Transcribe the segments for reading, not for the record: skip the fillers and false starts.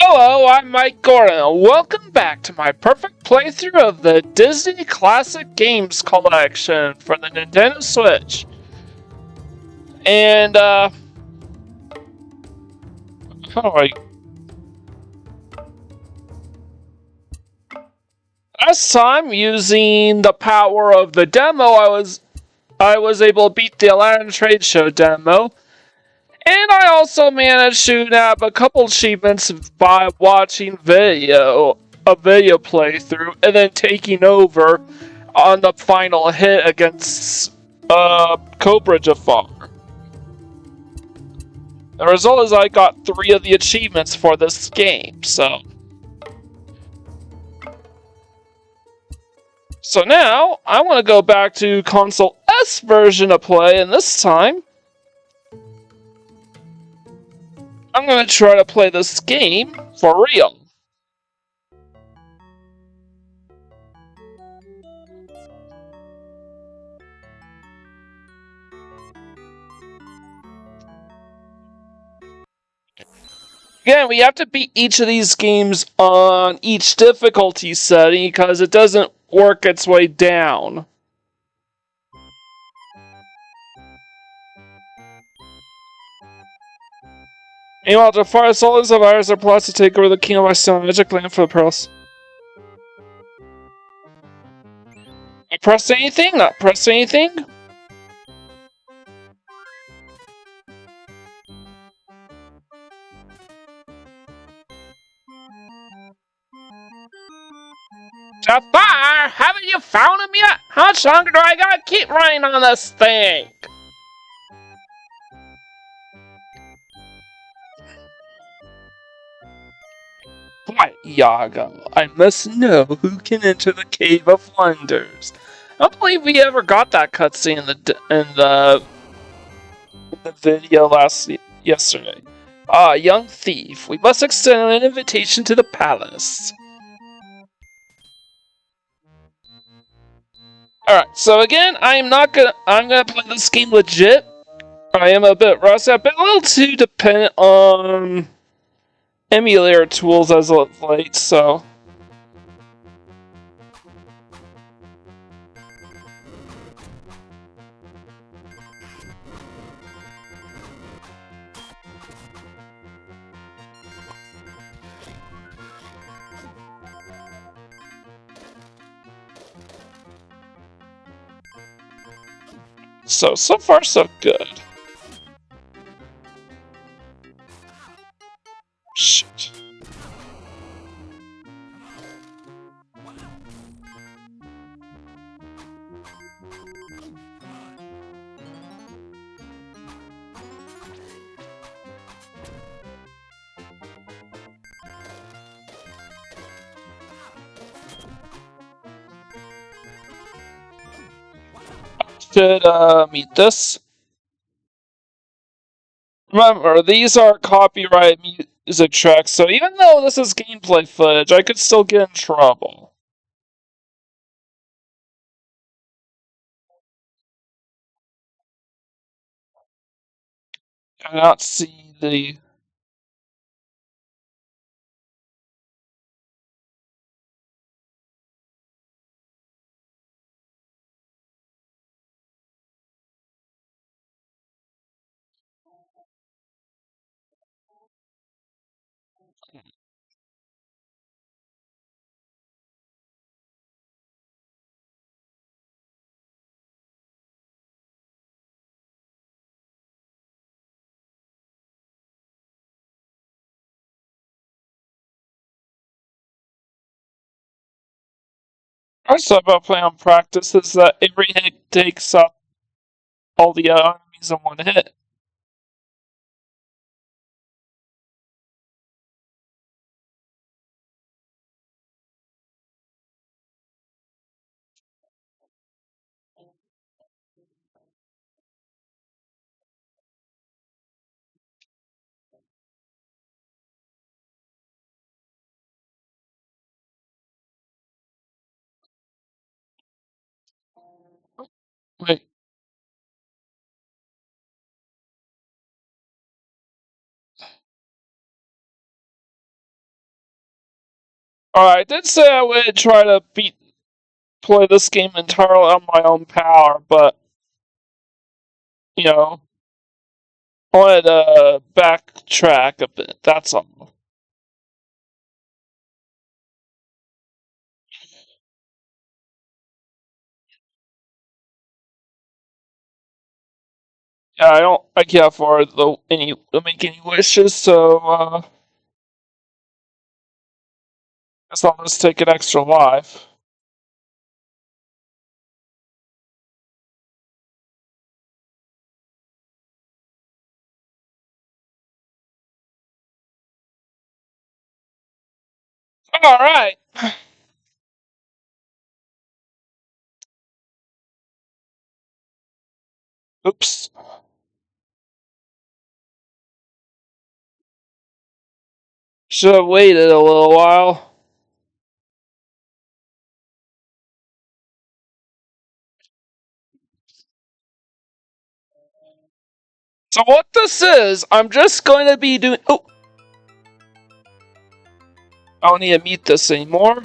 Hello, I'm Mike Gordon, and welcome back to my perfect playthrough of the Disney Classic Games Collection for the Nintendo Switch. And, how do I... Last time, using the power of the demo, I was able to beat the Aladdin Trade Show demo. And I also managed to nab a couple achievements by watching a video playthrough, and then taking over on the final hit against Cobra Jafar. The result is I got 3 of the achievements for this game, so now I want to go back to Console S version of play, and this time I'm going to try to play this game for real. Again, we have to beat each of these games on each difficulty setting because it doesn't work its way down. Meanwhile, Jafar soldiers of ours are plots to take over the kingdom by stealing magic land for the pearls. Not press anything? Not press anything? Jafar, haven't you found him yet? How much longer do I gotta keep running on this thing? Quiet, Iago. I must know who can enter the Cave of Wonders. I don't believe we ever got that cutscene in the video yesterday. Ah, young thief. We must extend an invitation to the palace. Alright, so again, I'm gonna play this game legit. I am a bit rusty. I've been a little too dependent on emulator tools as of late, so. So far so good. Shit. Should meet this. Remember, these are copyright music tracks, so even though this is gameplay footage, I could still get in trouble. I cannot see the... I saw about playing on practice is that every hit takes up all the enemies in one hit. Wait. I did say I would try to play this game entirely on my own power, but you know, I wanted to backtrack a bit. That's all. Yeah, I can't afford to make any wishes, so guess I'll just take an extra life. All right. Oops. Should have waited a little while. So what this is, I'm just going to be doing. Oh, I don't need to mute this anymore.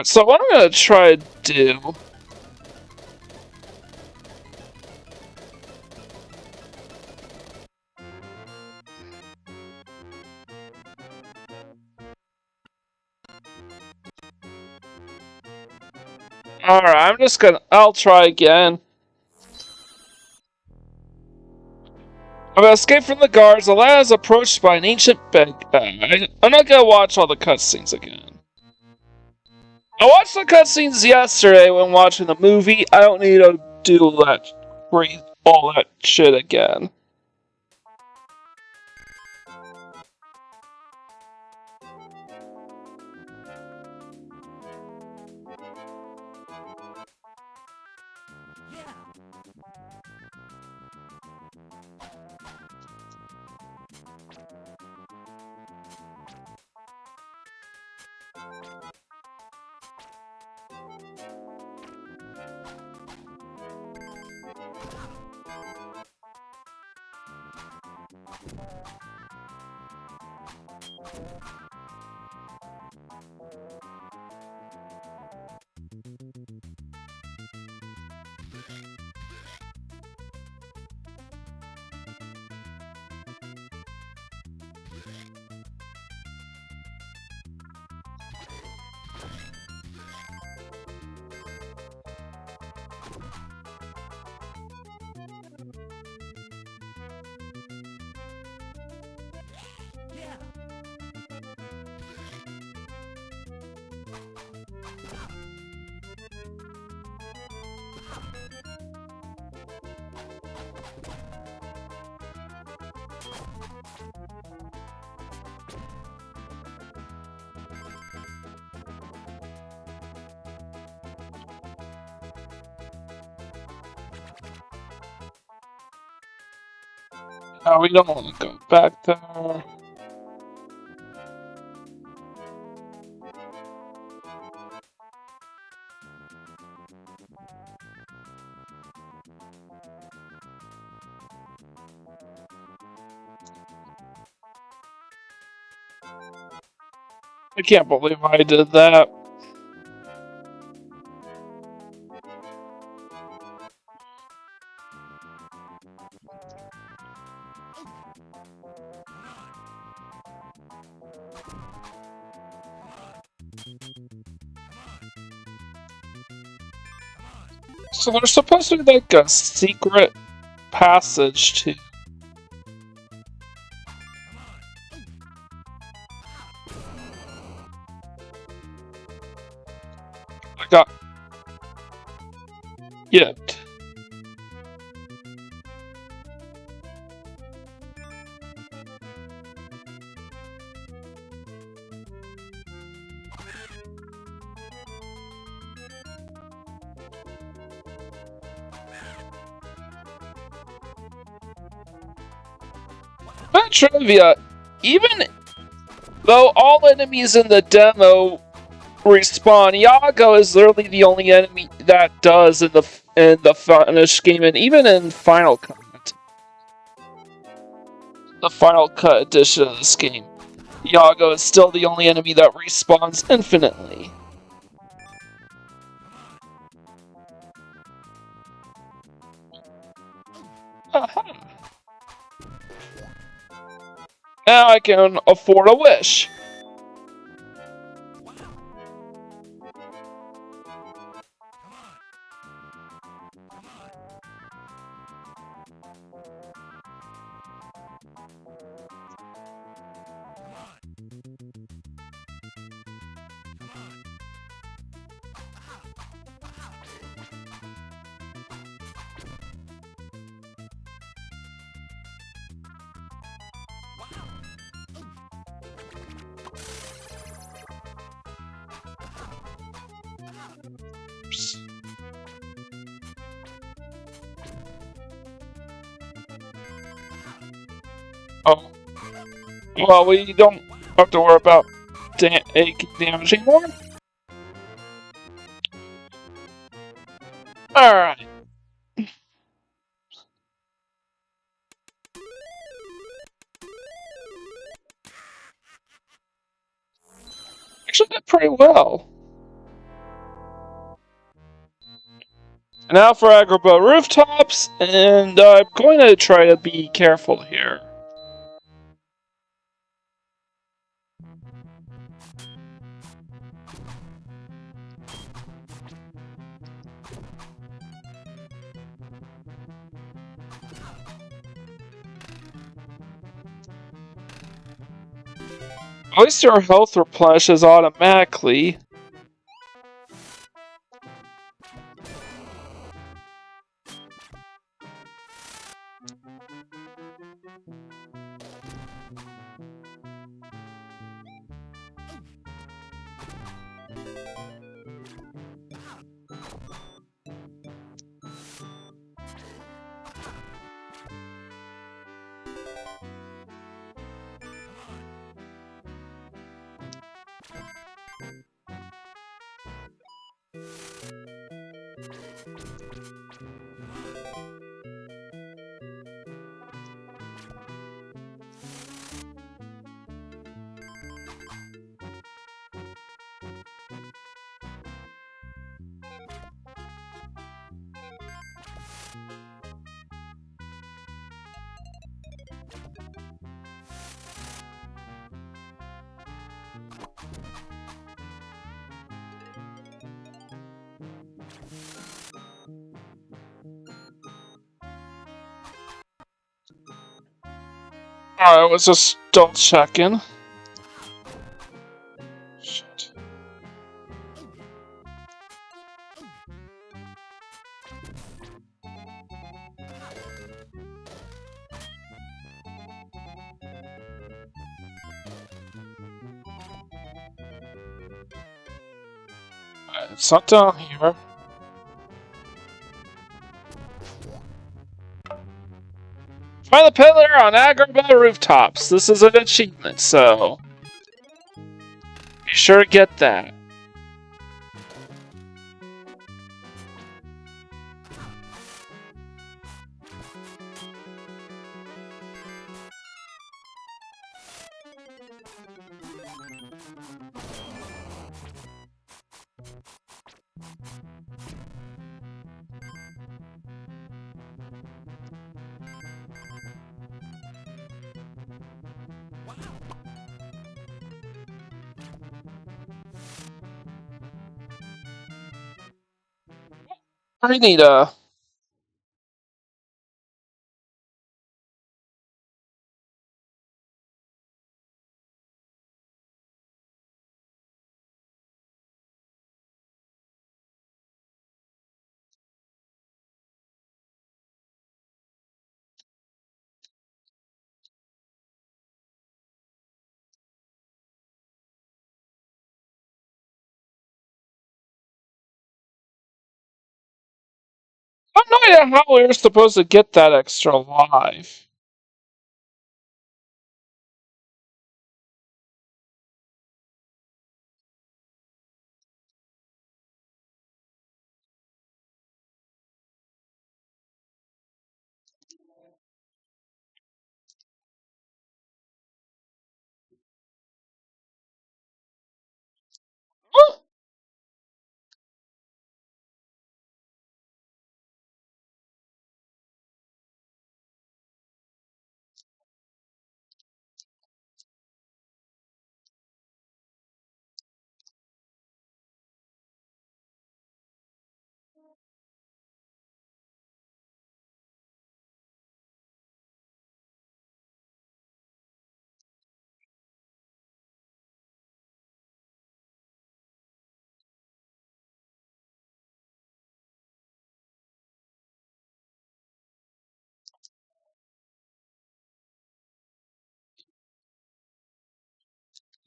So what I'm going to try to do. Alright, I'll try again. I'm gonna escape from the guards. Aladdin is approached by an ancient I'm not gonna watch all the cutscenes again. I watched the cutscenes yesterday when watching the movie. I don't need to do all that shit again. Oh, we don't want to go back there. I can't believe I did that. So there's supposed to be like a secret passage to. I got it. Fun trivia, even though all enemies in the demo respawn, Iago is literally the only enemy that does in the finished game, and even in Final Cut, the Final Cut edition of this game, Iago is still the only enemy that respawns infinitely. Aha. Now I can afford a wish. Oh. Well, we don't have to worry about damage anymore. Alright. Actually did pretty well. Now for Agrabah rooftops, and I'm going to try to be careful here. At least your health replenishes automatically. Alright, I was just double checking. Shit. It's not down here. Find the Peddler on Agrabah rooftops. This is an achievement, so be sure to get that. I need a. I have no idea how we were supposed to get that extra life.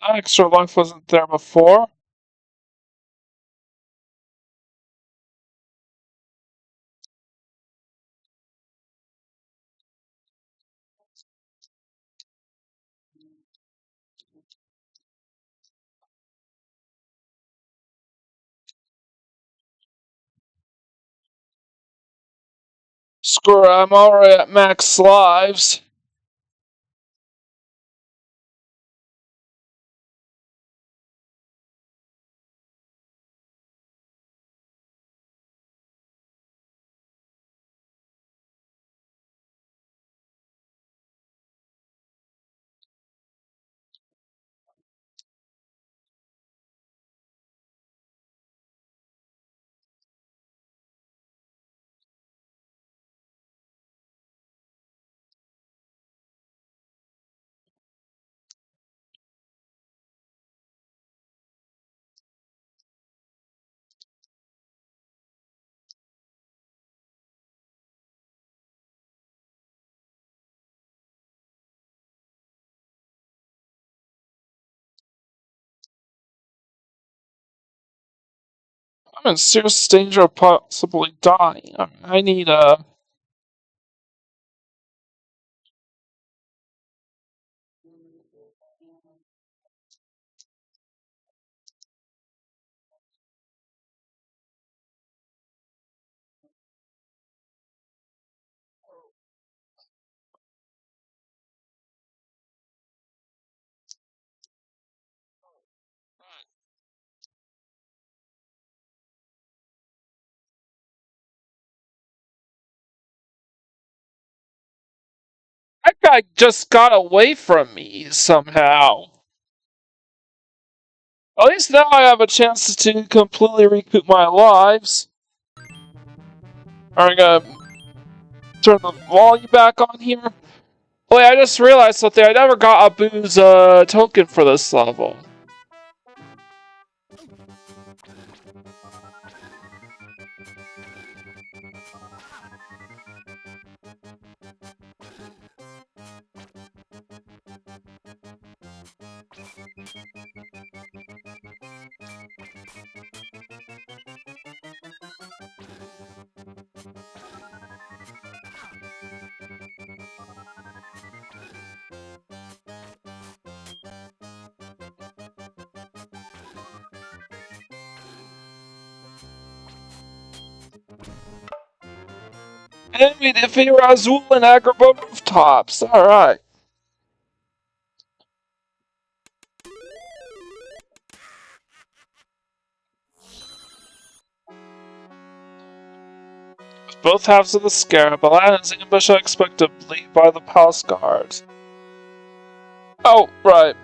extra life wasn't there before. Screw it, I'm already at max lives. I'm in serious danger of possibly dying. I need a. That guy just got away from me somehow. At least now I have a chance to completely recoup my lives. I'm gonna turn the volume back on here. Wait, I just realized something. I never got a booze token for this level. Enemy defeat Razul and Agrabah rooftops. Alright. Both halves of the scarab, Aladdin's ambush unexpectedly by the palace guards. Oh, right.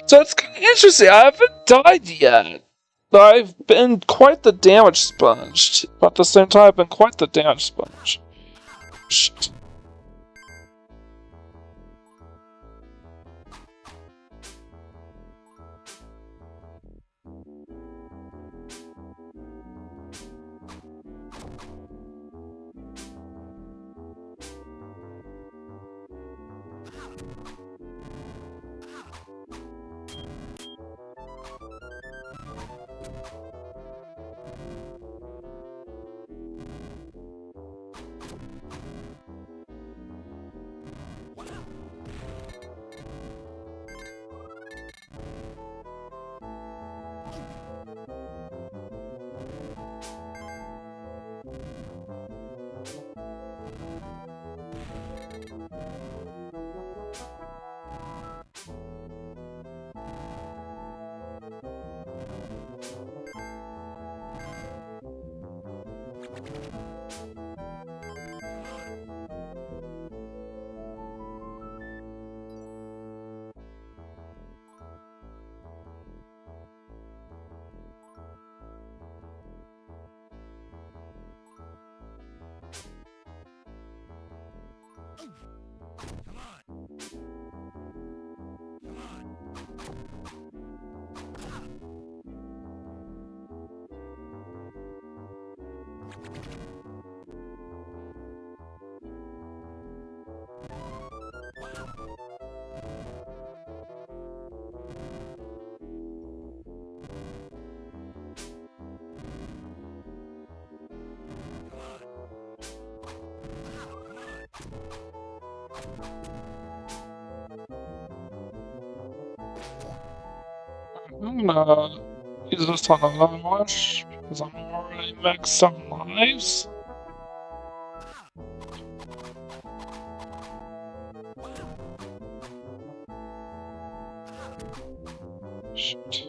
So it's kind of interesting. I haven't died yet. But I've been quite the damage sponge. But at the same time, I've been quite the damage sponge. Shit. I'm gonna use this on another launch because I'm already maxed out on lives. Shoot.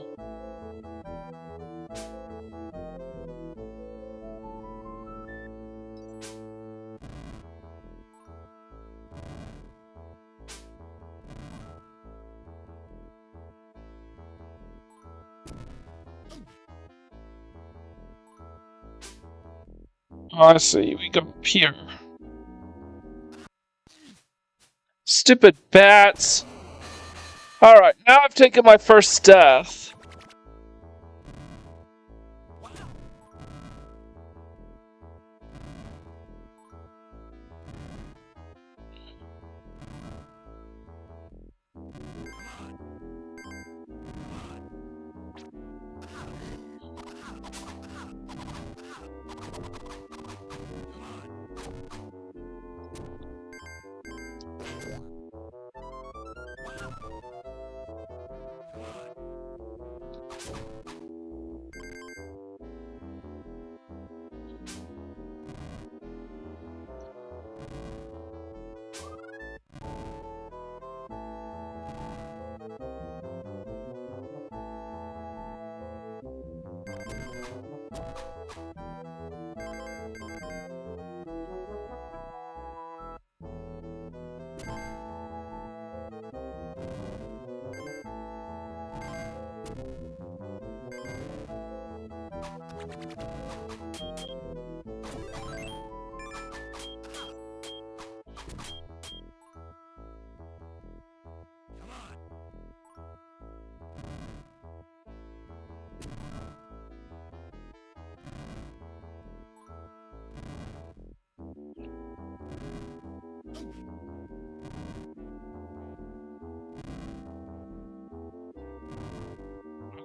Oh, I see. We go up here. Stupid bats. Alright, now I've taken my first death.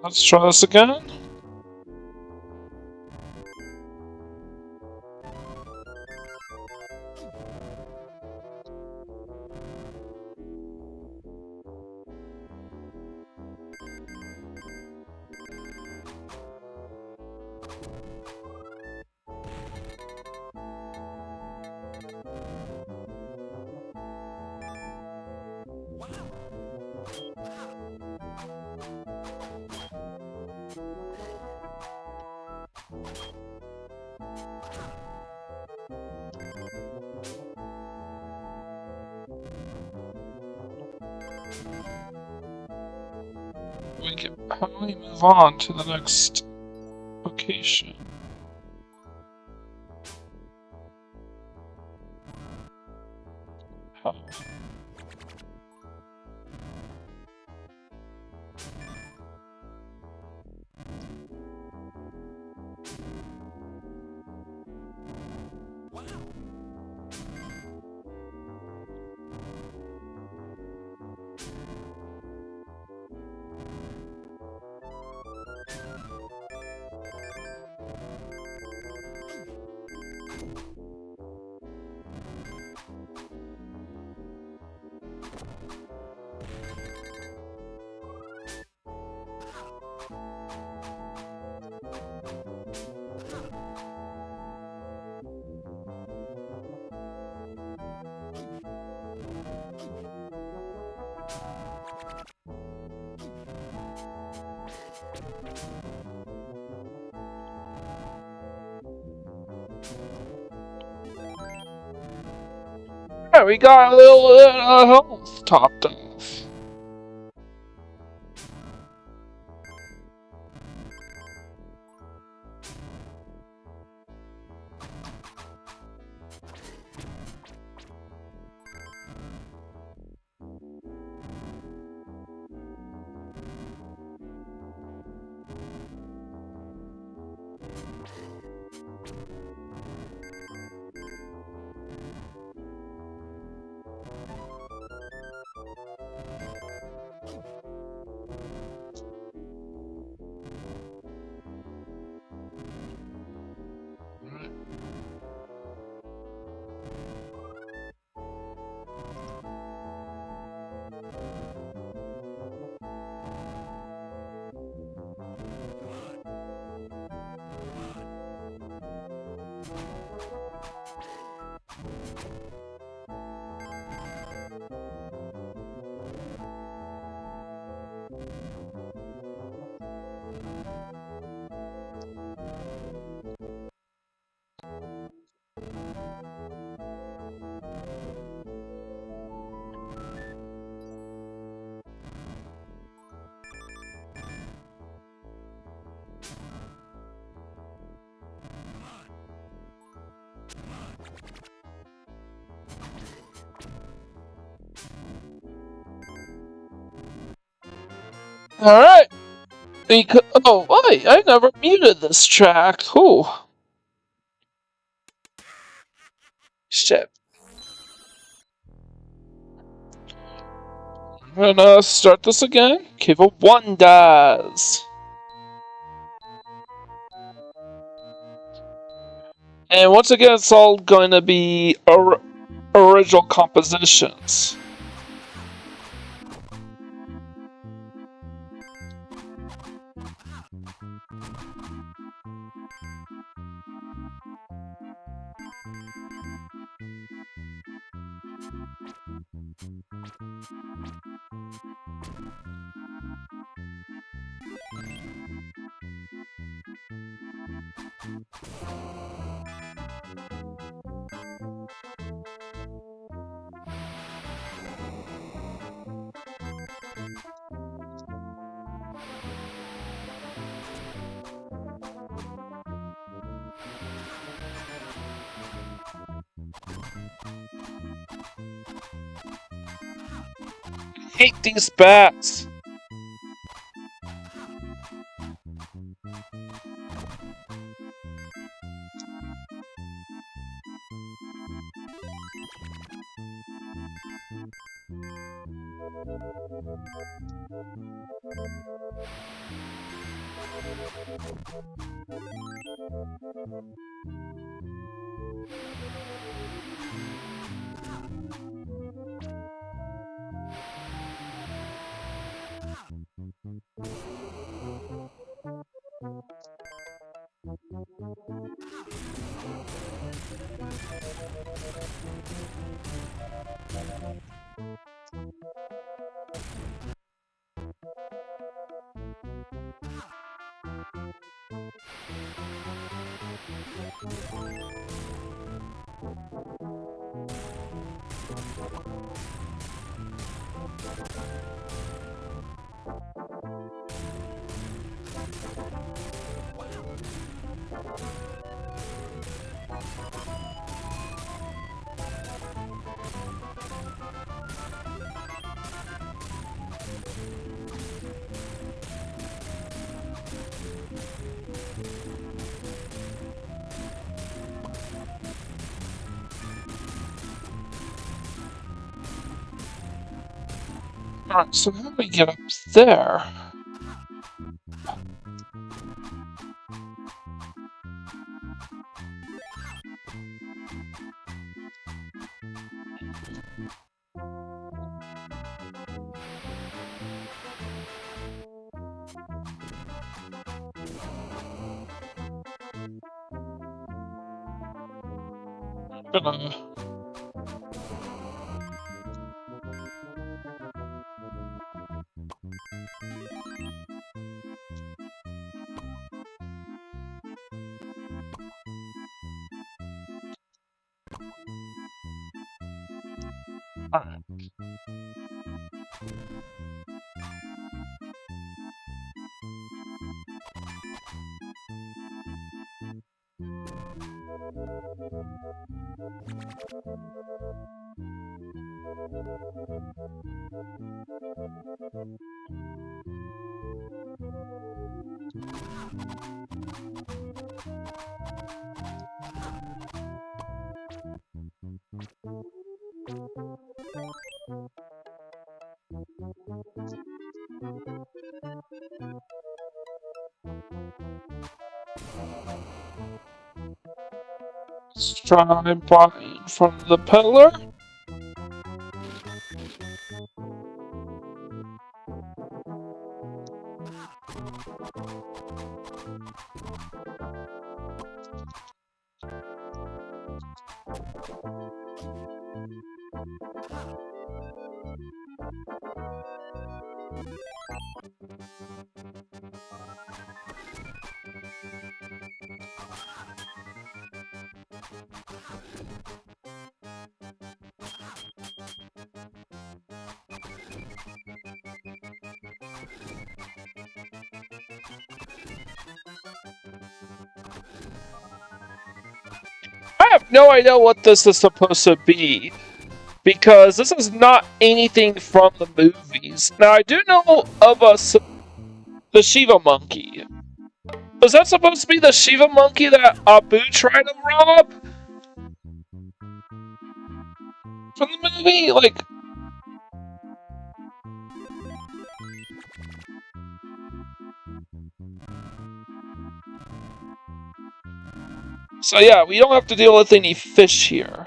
Let's try this again. How do we move on to the next location? How? Yeah, we got a little health topped off. Alright. Oh, wait, I never muted this track. Ooh. Shit. I'm gonna start this again. Give it one dies. And once again, it's all going to be original compositions. I hate these bats. Alright, so how do we get up there? Alright. Let's try buying from the Peddler. I have no idea what this is supposed to be, because this is not anything from the movies. Now, I do know of The Shiva monkey. Was that supposed to be the Shiva monkey that Abu tried to rob? From the movie? Like... So yeah, we don't have to deal with any fish here.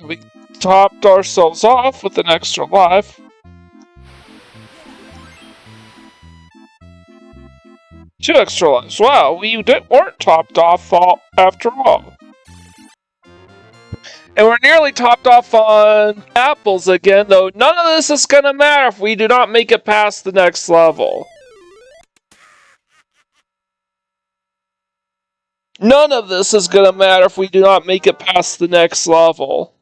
We topped ourselves off with an extra life. Two extra lives. Wow, we weren't topped off after all. And we're nearly topped off on apples again, though none of this is gonna matter if we do not make it past the next level. None of this is gonna matter if we do not make it past the next level.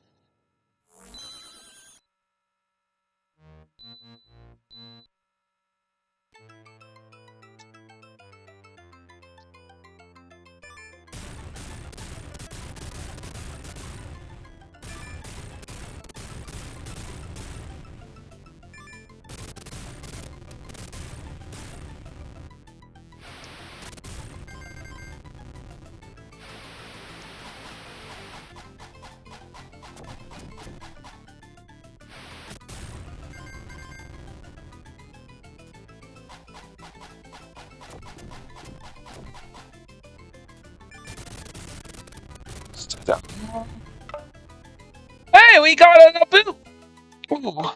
Hey, we got an Abu! Ooh.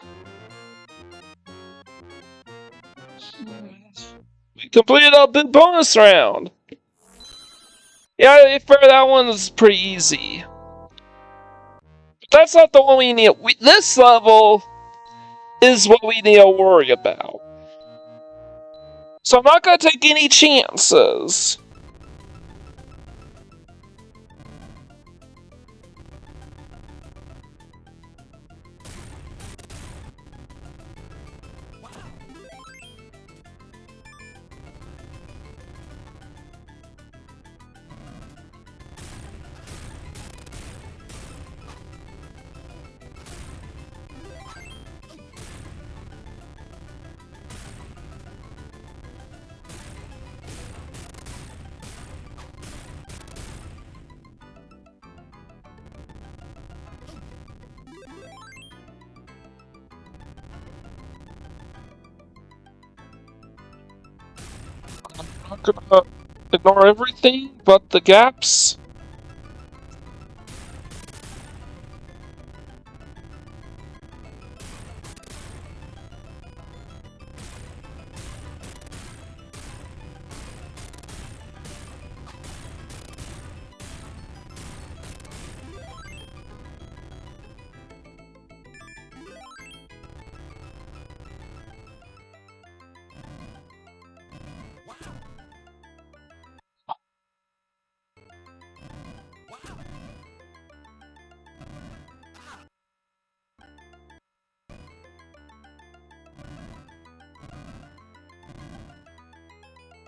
We completed a Abu bonus round! Yeah, to be fair, that one's pretty easy. But that's not the one we need. This level is what we need to worry about. So I'm not gonna take any chances. I'm gonna ignore everything but the gaps.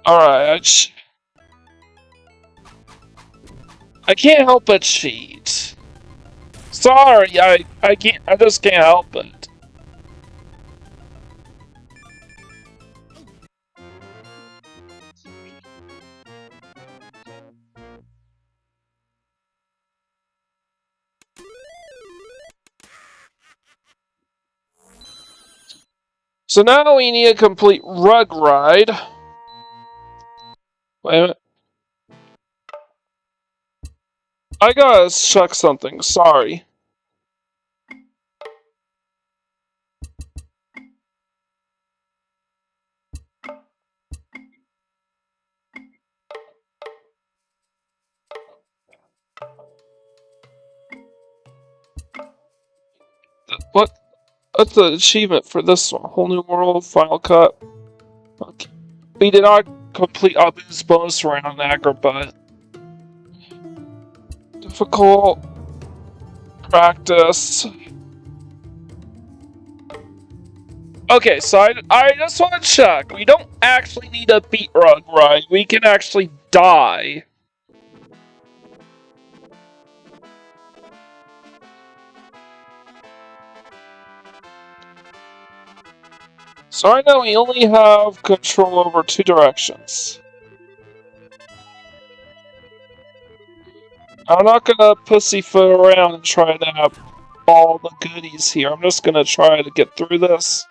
Alright, I can't help but cheat. Sorry, I just can't help it. So now we need a complete rug ride. Wait a minute. I gotta check something, sorry. What's the achievement for this one? Whole new world, final cut. Okay. We did not complete Abu's bonus round on Agrabah. difficult practice. Okay, so I just want to check. We don't actually need a beat rug, right? We can actually die. So right now we only have control over 2 directions. I'm not gonna pussyfoot around and try to have all the goodies here. I'm just gonna try to get through this.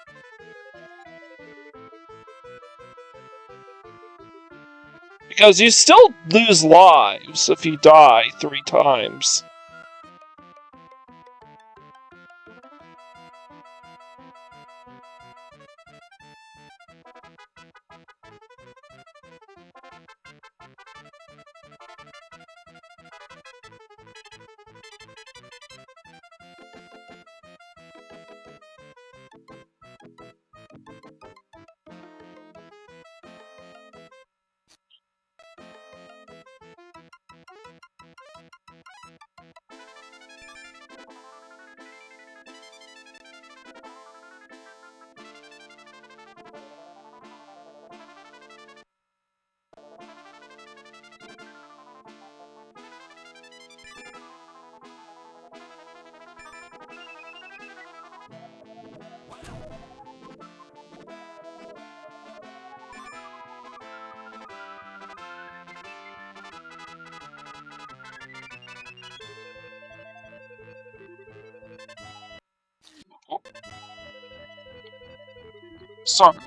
Because you still lose lives if you die 3 times. Sorry.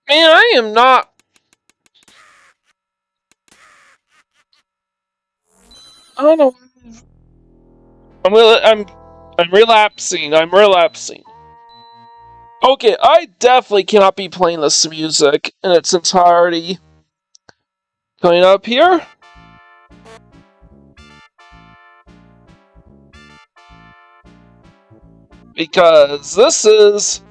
Man, I am not... I don't know. I'm relapsing. I'm relapsing. Okay, I definitely cannot be playing this music in its entirety. Coming up here? Because this is...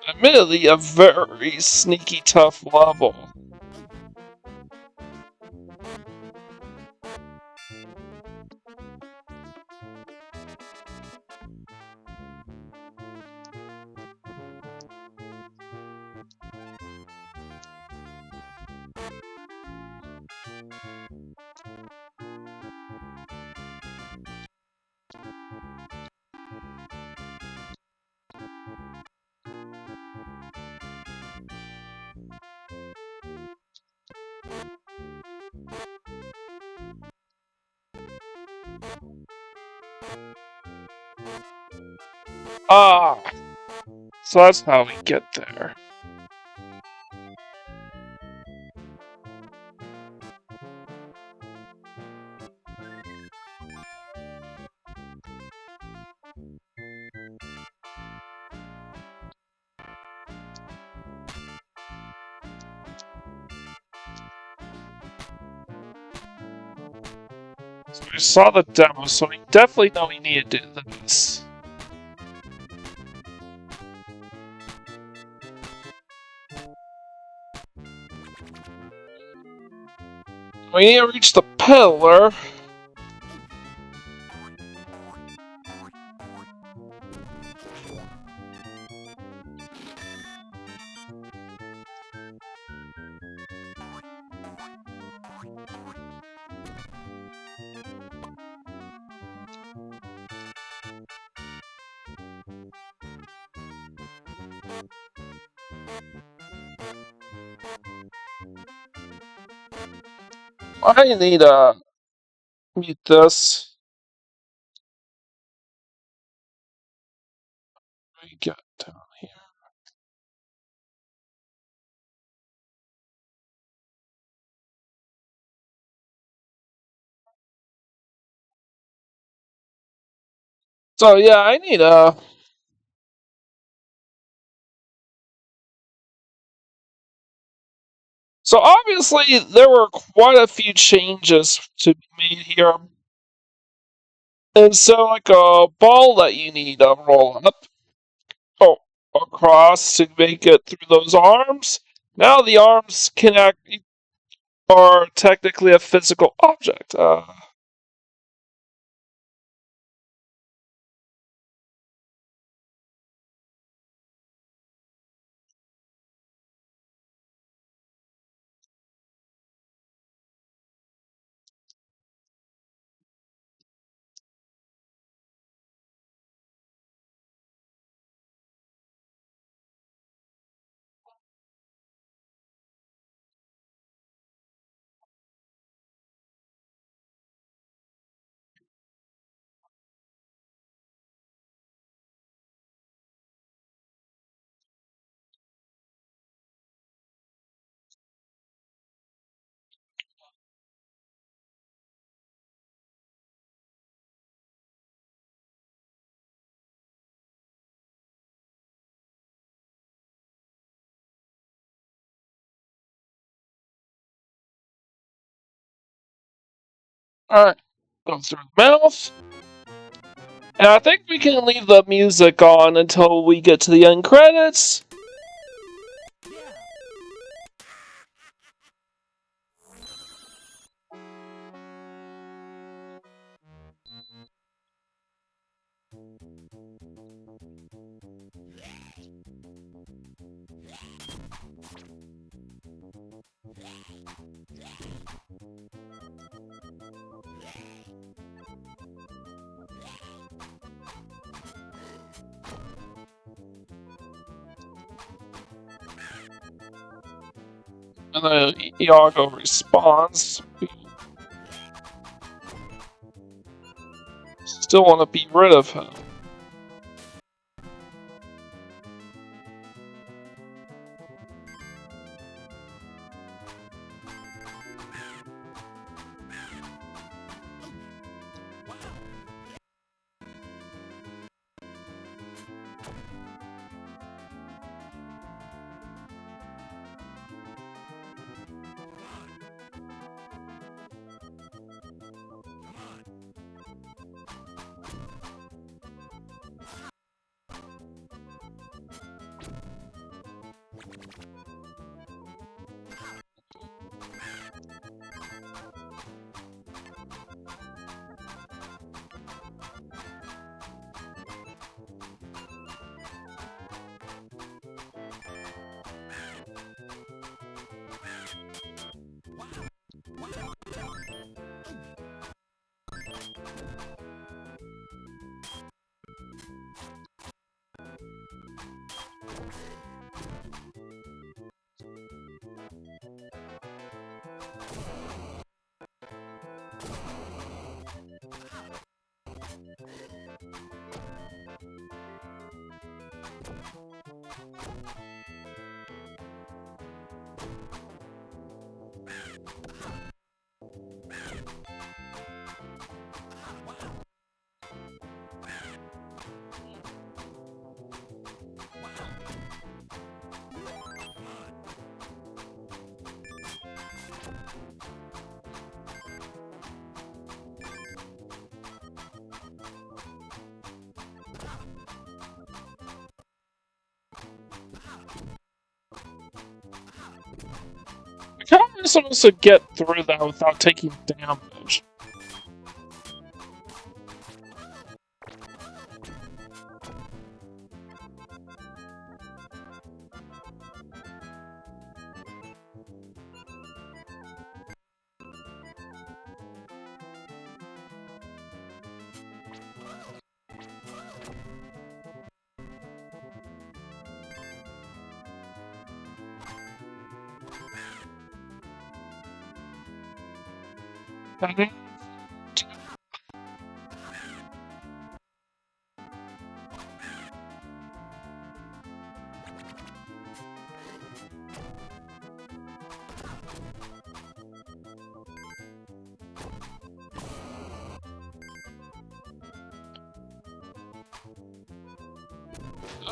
admittedly a very sneaky tough level. Ah, so that's how we get there. So we saw the demo, so we definitely know we need to do this. We need to reach the Peddler. I need to mute this. We get down here. So yeah, I need to... So obviously there were quite a few changes to be made here. And so like a ball that you need to roll up oh, across to make it through those arms. Now the arms are technically a physical object. Alright, go through the mouth. And I think we can leave the music on until we get to the end credits. And then Iago responds. Still want to be rid of him. How am I supposed to get through that without taking damage?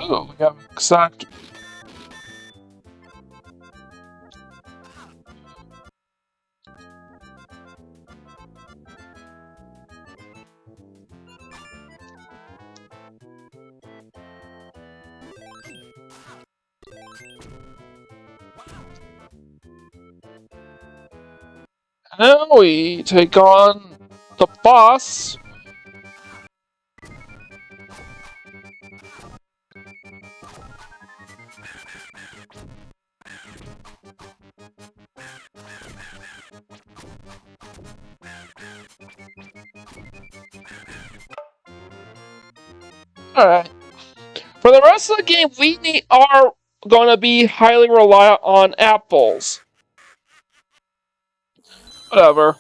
Oh, we have exact. Now we take on the boss. Alright. For the rest of the game, are going to be highly reliant on apples. Whatever.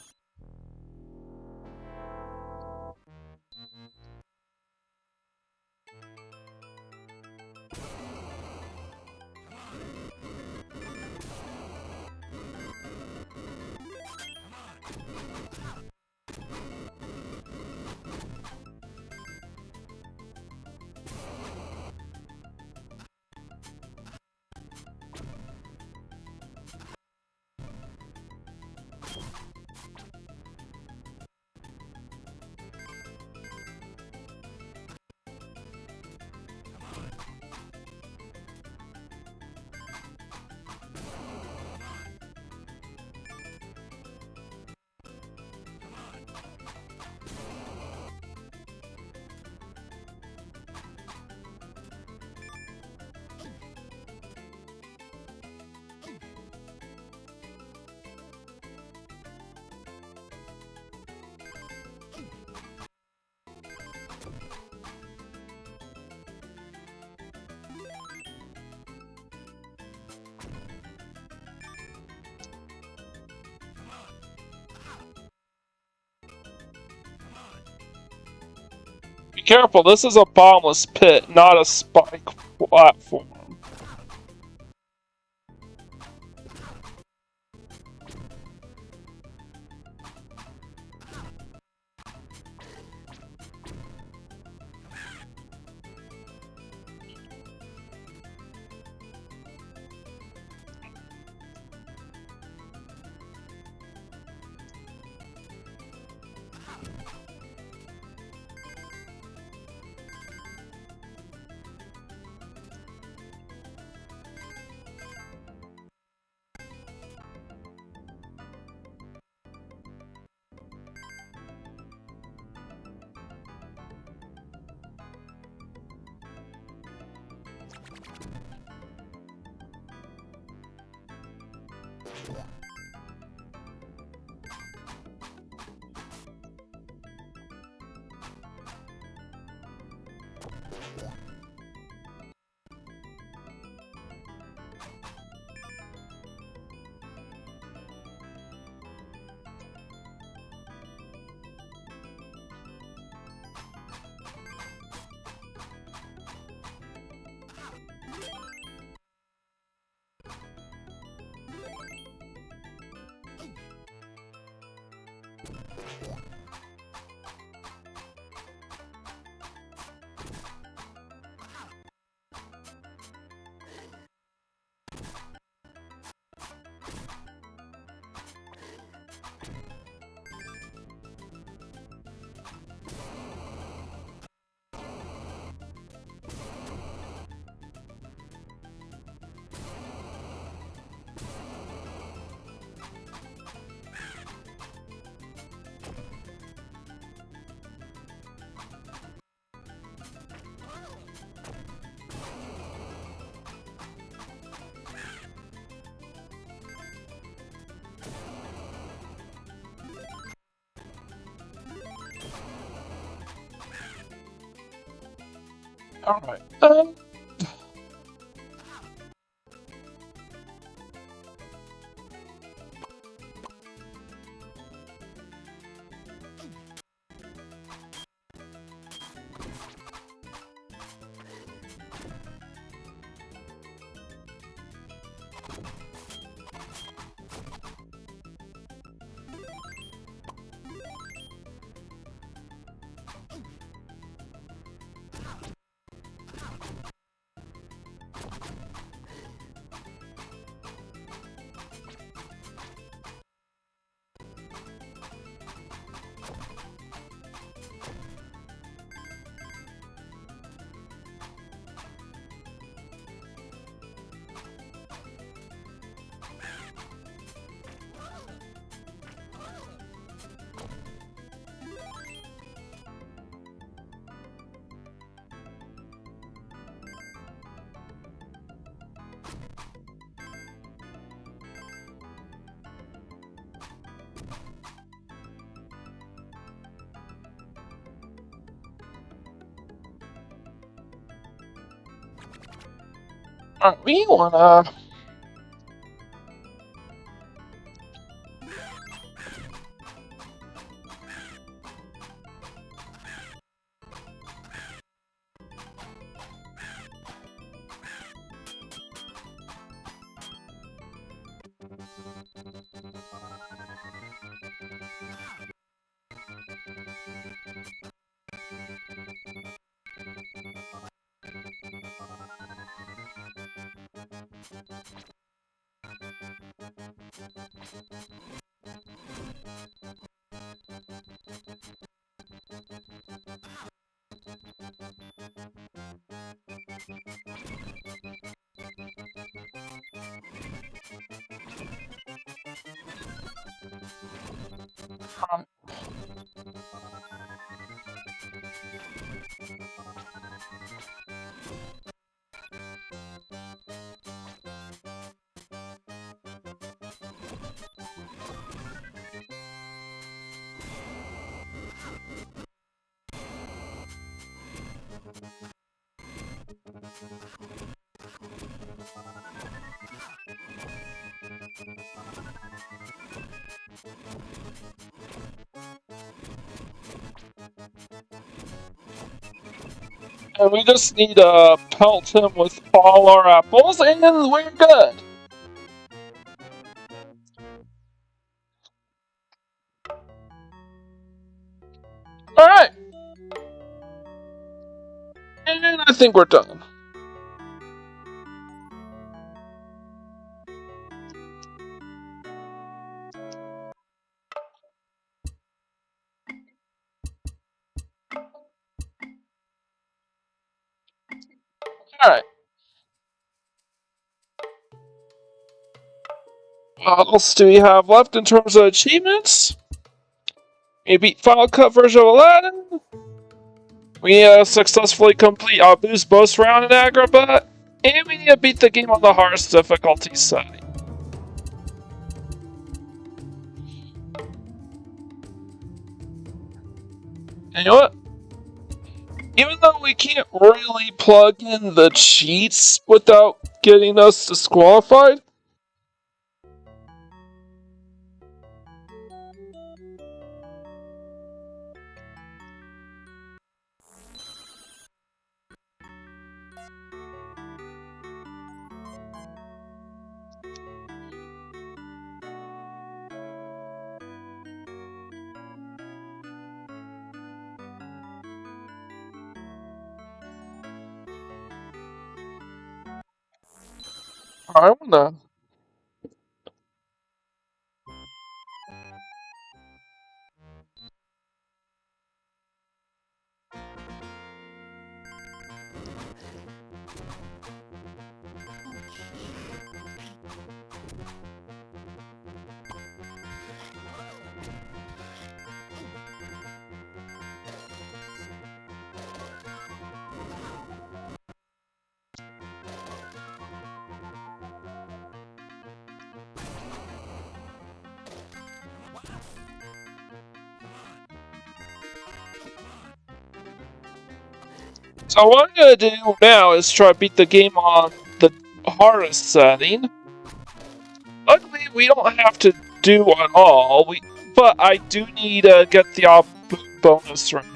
Be careful, this is a bottomless pit, not a spike platform. Alright. We wanna... And we just need to pelt him with all our apples, and we're good. Alright. And I think we're done. Alright. What else do we have left in terms of achievements? We beat Final Cut version of Aladdin. We successfully complete Abu's boss round in Agrabah. And we need to beat the game on the hardest difficulty setting. And you know what? Even though we can't really plug in the cheats without getting us disqualified, I wanna. So what I'm gonna do now is try to beat the game on the hardest setting. Luckily, we don't have to do it all. But I do need to get the bonus round.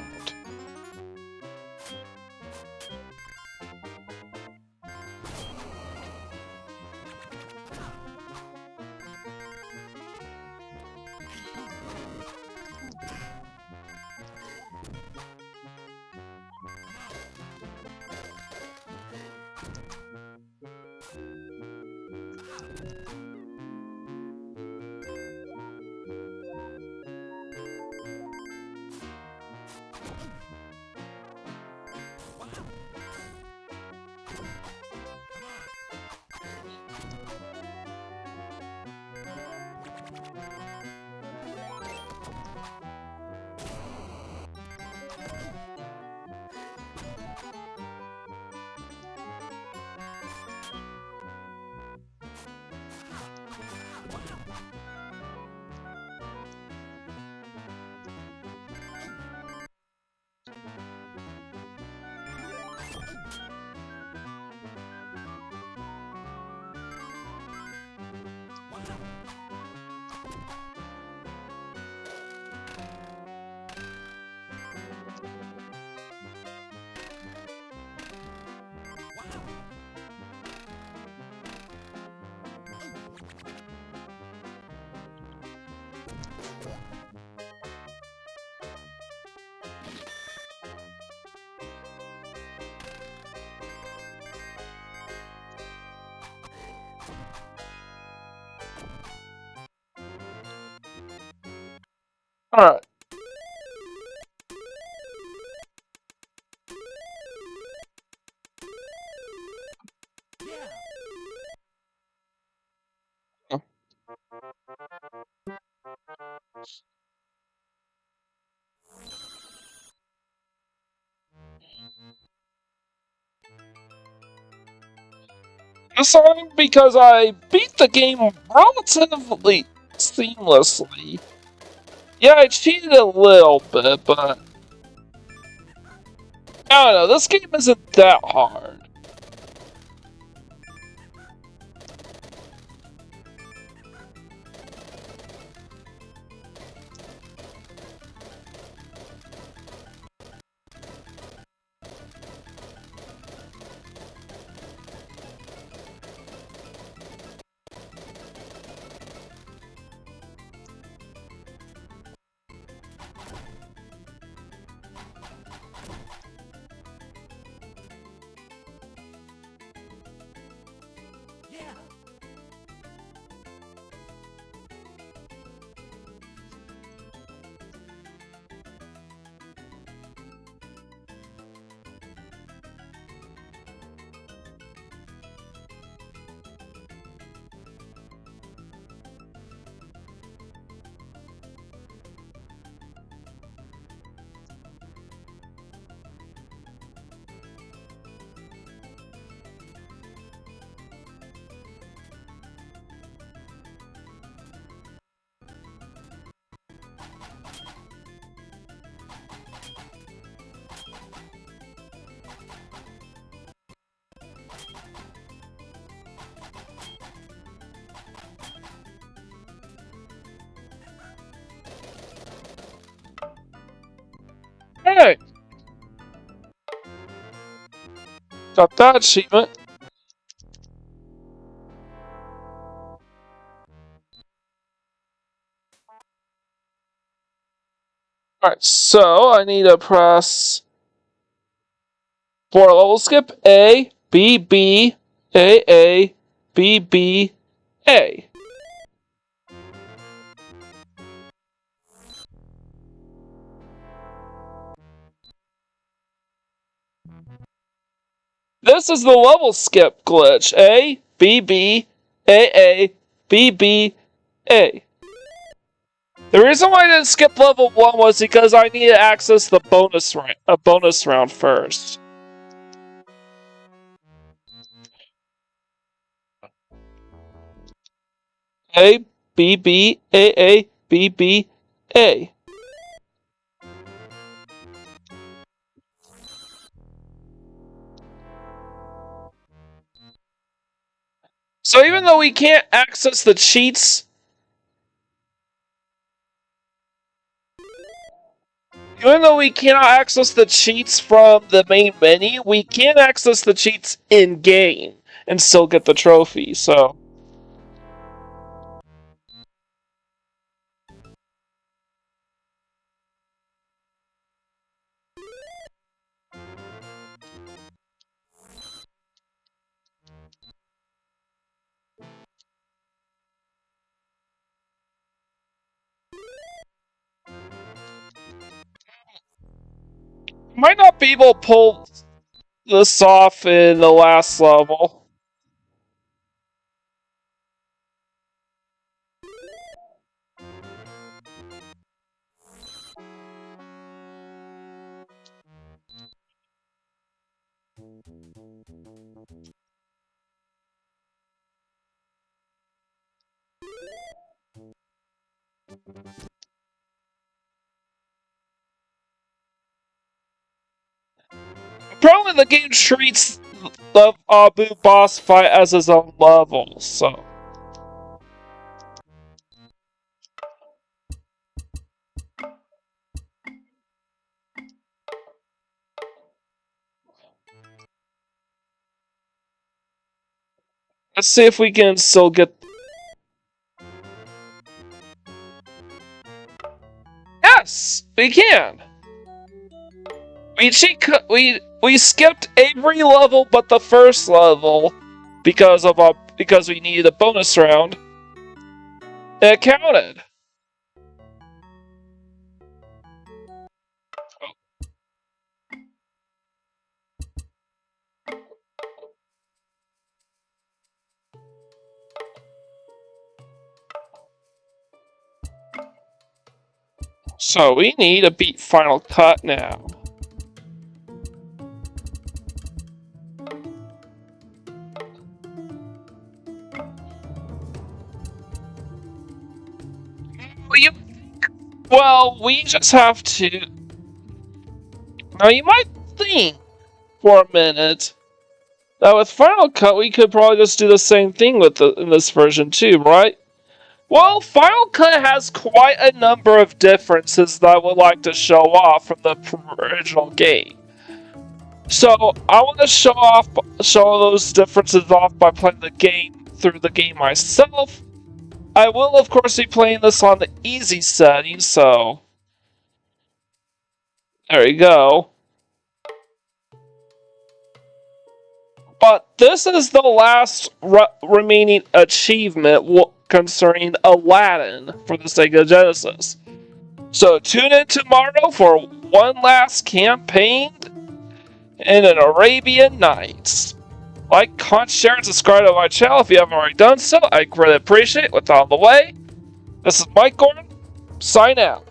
Alright. This time, because I beat the game relatively seamlessly. Yeah, I cheated a little bit, but I don't know, this game isn't that hard. Hey! Got that achievement. Alright, so I need to press for a level skip A, B, B, A, B, B, A. This is the level skip glitch. A, B, B, A, B, B, A. The reason why I didn't skip level 1 was because I needed to access the bonus round first. A, B, B, A, B, B, A. So even though we can't access the cheats, even though we cannot access the cheats from the main menu, we can access the cheats in game and still get the trophy. So might not be able to pull this off in the last level. Apparently the game treats the Abu boss fight as his own level, so. Let's see if we can still get. Yes, we can. We skipped every level but the first level because we needed a bonus round. It counted. So we need to beat Final Cut now. Well, we just have to... Now you might think for a minute that with Final Cut we could probably just do the same thing with in this version too, right? Well, Final Cut has quite a number of differences that I would like to show off from the original game. So I want to show those differences off by playing the game through the game myself. I will, of course, be playing this on the easy setting, so there you go. But this is the last remaining achievement concerning Aladdin for the Sega Genesis. So tune in tomorrow for one last campaign in an Arabian Nights. Like, comment, share, and subscribe to my channel if you haven't already done so. I greatly appreciate it. With all the way, this is Mike Gordon. Sign out.